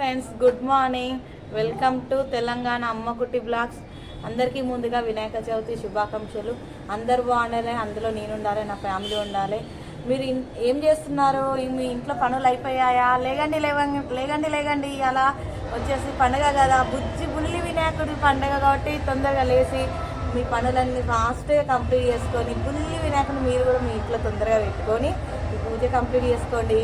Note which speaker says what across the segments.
Speaker 1: Friends, good morning. Welcome to Telangana Ammakutti blogs. అందరికీ ముందుగా వినాయక చవితి శుభాకాంక్షలు. అందరు బాగుండాలి, అందులో నేను ఉండాలి, నా ఫ్యామిలీ ఉండాలి. మీరు ఏం చేస్తున్నారు? మీ ఇంట్లో పనులు అయిపోయాయా? లేగండి లేగండి లేగండి. అలా వచ్చేసి పండుగ కదా, బుల్లి వినాయకుడి పండుగ కాబట్టి తొందరగా లేచి మీ పనులన్నీ ఫాస్ట్గా కంప్లీట్ చేసుకొని బుల్లి వినాయకుడిని మీరు కూడా మీ ఇంట్లో తొందరగా పెట్టుకొని ఈ పూజ కంప్లీట్ చేసుకోండి.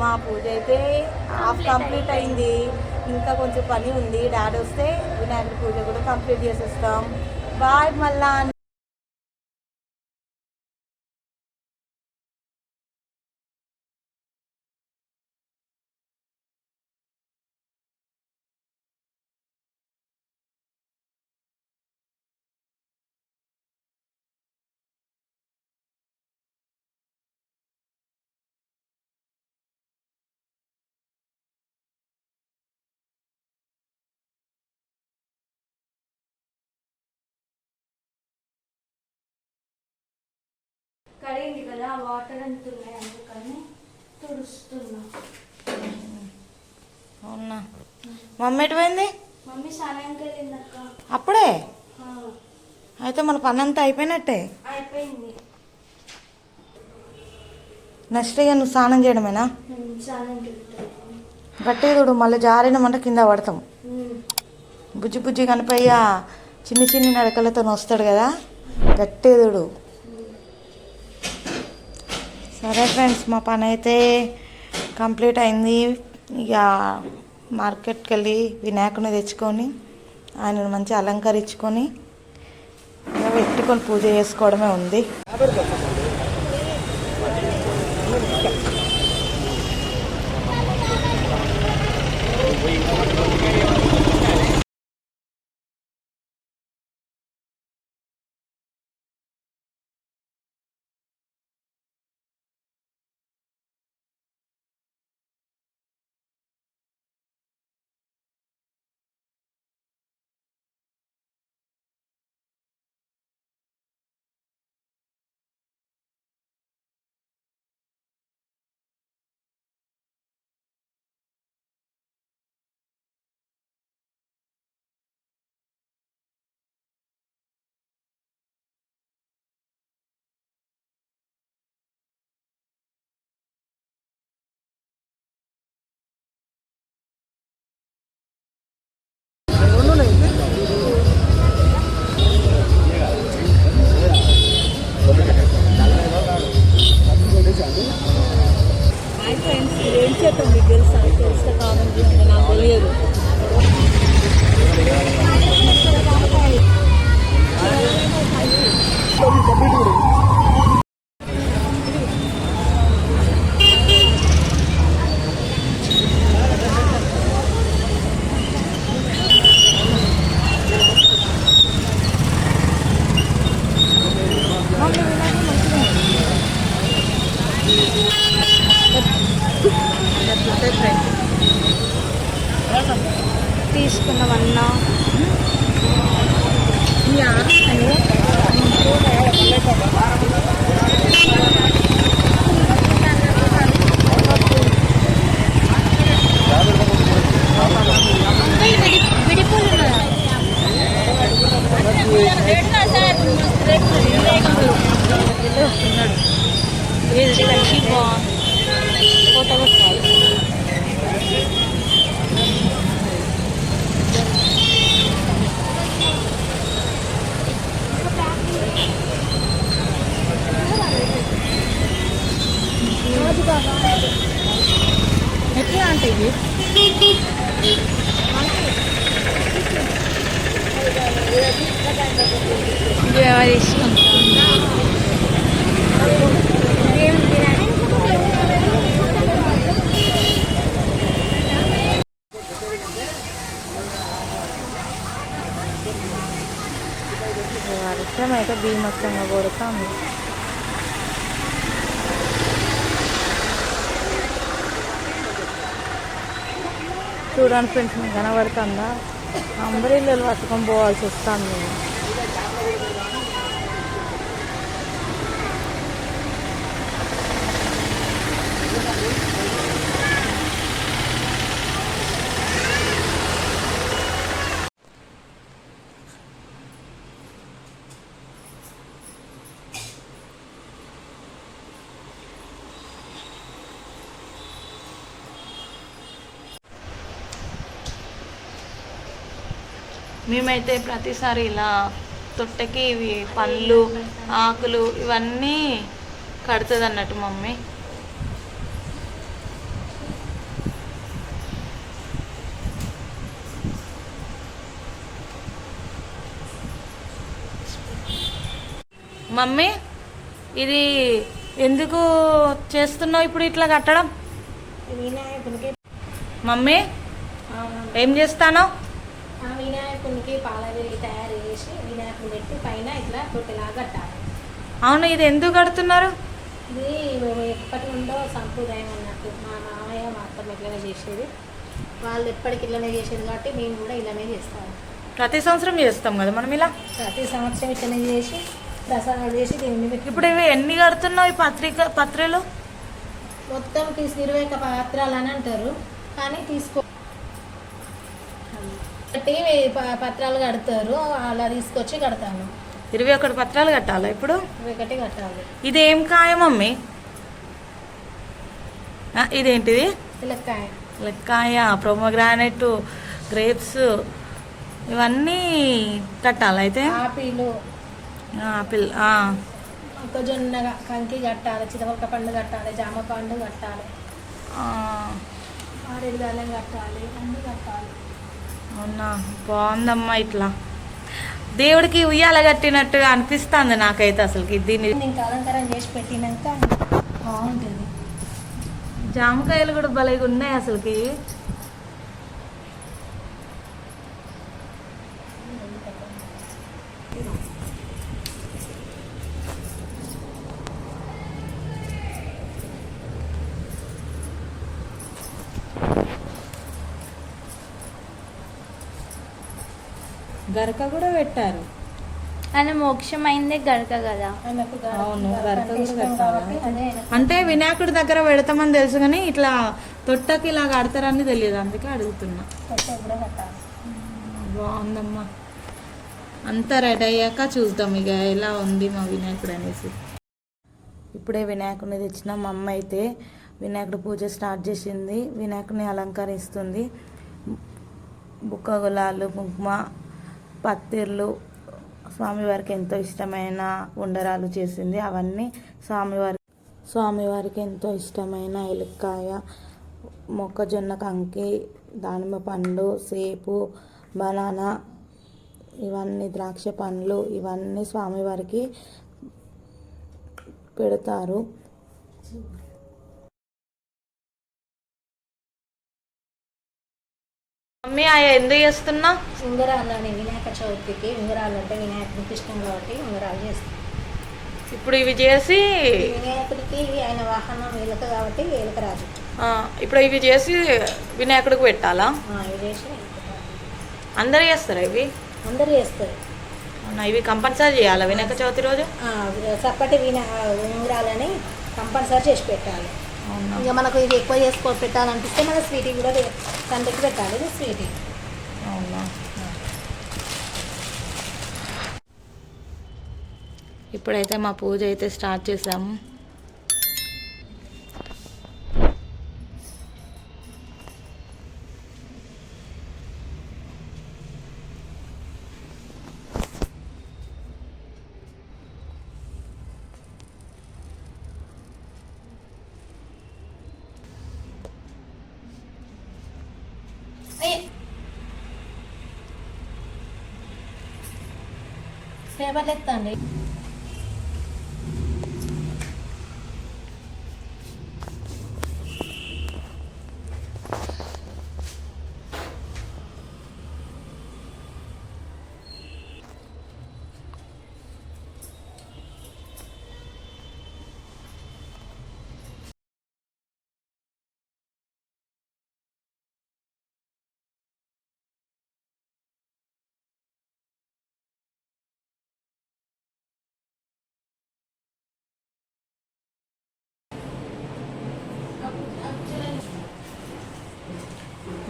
Speaker 1: మా పూజ అయితే హాఫ్ కంప్లీట్ అయింది, ఇంకా కొంచెం పని ఉంది. డాడీ వస్తే వినాయకుడి పూజ కూడా కంప్లీట్ చేసేస్తాం. బాయ్ మళ్ళా.
Speaker 2: కడిగింది కదా, వాటర్ అంటున్నాయి, అందుకని తుడుస్తున్నా.
Speaker 1: అవునా? మమ్మీ ఎటు పోయింది?
Speaker 2: మమ్మీ స్నానానికి వెళ్ళింది అక్క.
Speaker 1: అప్పుడే? అయితే మన పని అంతా అయిపోయినట్టే.
Speaker 2: అయిపోయింది.
Speaker 1: నెక్స్ట్ ఇక నువ్వు స్నానం చేయడమేనా? గట్టిగా చూడు, మళ్ళీ జారినమంటే కింద పడతాం. బుజ్జి బుజ్జి కనిపోయ్యా చిన్ని చిన్ని నడకలతో వస్తాడు కదా, గట్టిగా చూడు. సరే ఫ్రెండ్స్, మా పని అయితే కంప్లీట్ అయింది. ఇక మార్కెట్కి వెళ్ళి వినాయకుని తెచ్చుకొని ఆయనను మంచిగా అలంకరించుకొని ఇక పెట్టుకొని పూజ చేసుకోవడమే ఉంది. ఏం చేద్దాం మీకు తెలుసా? తెలిస్తే కామెంట్ చేయండి, నాకు తెలియదు.
Speaker 2: తీసుకున్నామన్నా
Speaker 1: ఎట్లా అంటే ఇది వర్షం అయితే భీమత్వంగా కొడుతుంది. చూడండి ఫ్రెండ్స్, మీకు కనబడుతుందా? అంబ్రెల్లాలు పట్టుకొని పోవాల్సి వస్తుంది. మేమైతే ప్రతిసారి ఇలా తొట్టెకి ఇవి పళ్ళు ఆకులు ఇవన్నీ కడుతుంది అన్నట్టు మమ్మీ. మమ్మీ ఇది ఎందుకు చేస్తున్నావు ఇప్పుడు ఇట్లా కట్టడం?
Speaker 2: వినాయకునికి
Speaker 1: మమ్మీ ఏం చేస్తానో?
Speaker 2: వినాయకునికి పాలవేలి తయారు చేసి వినాయకుని పెట్టి పైన ఇట్లా తొట్టిలాగా కట్టాలి.
Speaker 1: అవును, ఇది ఎందుకు కడుతున్నారు?
Speaker 2: ఇది ఎప్పటి నుండో సంప్రదాయం అన్నట్టు. మా మామయ్య మా అత్తమ్మ ఇట్లనే చేసేది, వాళ్ళు ఎప్పటికి ఇట్లనే చేసేది కాబట్టి మేము కూడా ఇలానే చేస్తాము.
Speaker 1: ప్రతి సంవత్సరం చేస్తాం కదా మనం ఇలా.
Speaker 2: ప్రతి సంవత్సరం ఇట్లనే చేసి ప్రసాదాలు చేసి దేవుని పెట్టి.
Speaker 1: ఇప్పుడు ఇవి ఎన్ని కడుతున్నావు ఈ పత్రికలు?
Speaker 2: మొత్తం 21 పాత్రలు అని అంటారు, కానీ కట్టి పత్రాలు కడతారు, అలా తీసుకొచ్చి కడతాను.
Speaker 1: 21 పత్రాలు కట్టాలా ఇప్పుడు?
Speaker 2: 21 కట్టాలి.
Speaker 1: ఇది ఏం కాయ మమ్మీ? ఇదేంటిది?
Speaker 2: లెక్కాయ.
Speaker 1: లెక్కాయ, ప్రోమోగ్రానైట్, గ్రేప్స్ ఇవన్నీ కట్టాలి అయితే. ఆపిల్
Speaker 2: మొక్కజొన్న కంకి కట్టాలి, చితపక్క పండు కట్టాలి, జామ పండు కట్టాలి, ఆరేడుగాలం కట్టాలి, అన్నీ కట్టాలి.
Speaker 1: అవునా, బాగుందమ్మా. ఇట్లా దేవుడికి ఉయ్యాల కట్టినట్టుగా అనిపిస్తుంది నాకైతే అసలుకి. దీన్ని
Speaker 2: ఇంకా అలంకారం చేసి పెట్టినాక బాగుంటుంది.
Speaker 1: జామకాయలు కూడా భలేగా ఉన్నాయి అసలుకి. గరక కూడా పెట్టారు.
Speaker 2: ఆయన మోక్షం అయిందే గరక కదా.
Speaker 1: అవును, గరక కూడా పెట్టాలి. అంటే వినాయకుడి దగ్గర పెడతామని తెలుసు కానీ ఇట్లా తొట్టకి ఇలా కడతారని తెలియదు, అందుకే అడుగుతున్నా. బాగుందమ్మా. అంతా రెడీ అయ్యాక చూద్దాం ఇక ఎలా ఉంది మా వినాయకుడు అనేసి. ఇప్పుడే వినాయకుడిని తెచ్చిన మా అమ్మ అయితే వినాయకుడి పూజ స్టార్ట్ చేసింది. వినాయకుడిని అలంకరిస్తుంది. బుక్క గులాలు, కుంకుమ, పత్తిర్లు, స్వామివారికి ఎంతో ఇష్టమైన ఉండరాలు చేసింది. అవన్నీ స్వామివారికి ఎంతో ఇష్టమైన ఎలుక్కాయ, మొక్కజొన్న కంకి, దానిమ్మ పండు, సేపు, బనానా, ఇవన్నీ ద్రాక్ష పండ్లు, ఇవన్నీ స్వామివారికి పెడతారు. మమ్మీ ఎందుకు చేస్తున్నా?
Speaker 2: ఉంగరాలు అని వినాయక చవితికి ఉంగరాలు అంటే వినాయకుడికి ఇష్టం కాబట్టి ఉంగరాలు చేస్తాం.
Speaker 1: ఇప్పుడు ఇవి చేసి
Speaker 2: వినాయకుడికి ఆయన వాహనం ఎలుక కాబట్టి ఎలుక రాజు.
Speaker 1: ఇప్పుడు ఇవి చేసి వినాయకుడికి పెట్టాలా?
Speaker 2: ఇవి చేసి
Speaker 1: అందరు చేస్తారా ఇవి?
Speaker 2: అందరూ చేస్తారు.
Speaker 1: ఇవి కంపల్సరీ చేయాలా వినాయక చవితి రోజు?
Speaker 2: చప్పటి ఉంగరాలని కంపల్సరీ చేసి పెట్టాలి. ఇంకా మనకు ఇది ఎక్కువ పెట్టాలనిపిస్తే మన స్వీటీ కూడా తండ్రికి పెట్టాలి. ఇది స్వీటీ.
Speaker 1: అవునా. ఇప్పుడైతే మా పూజ అయితే స్టార్ట్ చేసాము.
Speaker 2: పేపర్లు ఎత్తండి.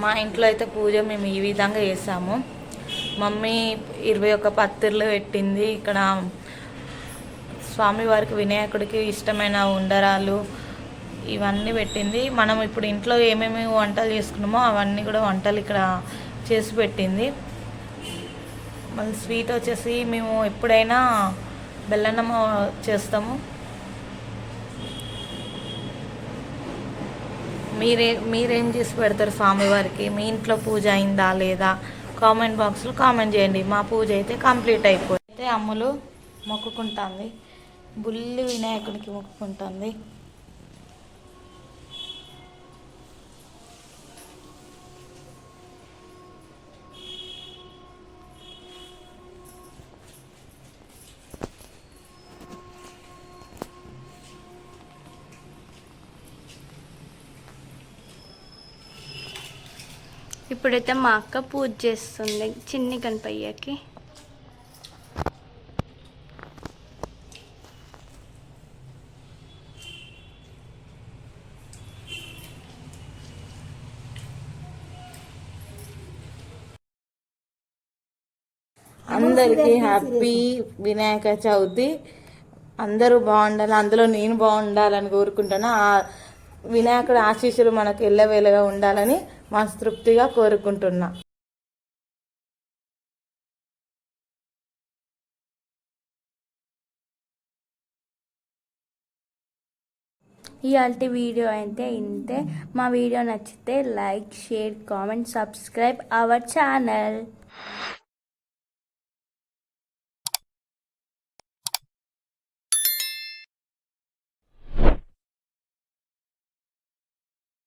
Speaker 1: మా ఇంట్లో అయితే పూజ మేము ఈ విధంగా చేసాము. మమ్మీ 21 పత్తిర్లు పెట్టింది. ఇక్కడ స్వామివారికి వినాయకుడికి ఇష్టమైన ఉండరాలు ఇవన్నీ పెట్టింది. మనం ఇప్పుడు ఇంట్లో ఏమేమి వంటలు చేసుకున్నామో అవన్నీ కూడా వంటలు ఇక్కడ చేసి పెట్టింది. మళ్ళీ స్వీట్ వచ్చేసి మేము ఎప్పుడైనా బెల్లన్నం చేస్తాము. మీరేం చేసి పెడతారు స్వామివారికి? మీ ఇంట్లో పూజ అయిందా లేదా కామెంట్ బాక్స్లో కామెంట్ చేయండి. మా పూజ అయితే కంప్లీట్ అయిపోయింది. అయితే అమ్ములు మొక్కుకుంటుంది, బుల్లి వినాయకుడికి మొక్కుకుంటుంది.
Speaker 3: ఇప్పుడైతే మా అక్క పూజ చేస్తుంది చిన్ని గణపయ్యకి.
Speaker 1: అందరికీ హ్యాపీ వినాయక చవితి. అందరూ బాగుండాలి, అందులో నేను బాగుండాలని కోరుకుంటున్నా. ఆ వినాయకుడి ఆశీస్సులు మనకు ఎల్లవేళగా ఉండాలని మనస్తృప్తిగా కోరుకుంటున్నా.
Speaker 3: ఇవాల్టి వీడియో అయితే ఇంతే. మా వీడియో నచ్చితే like, share, comment, subscribe our channel.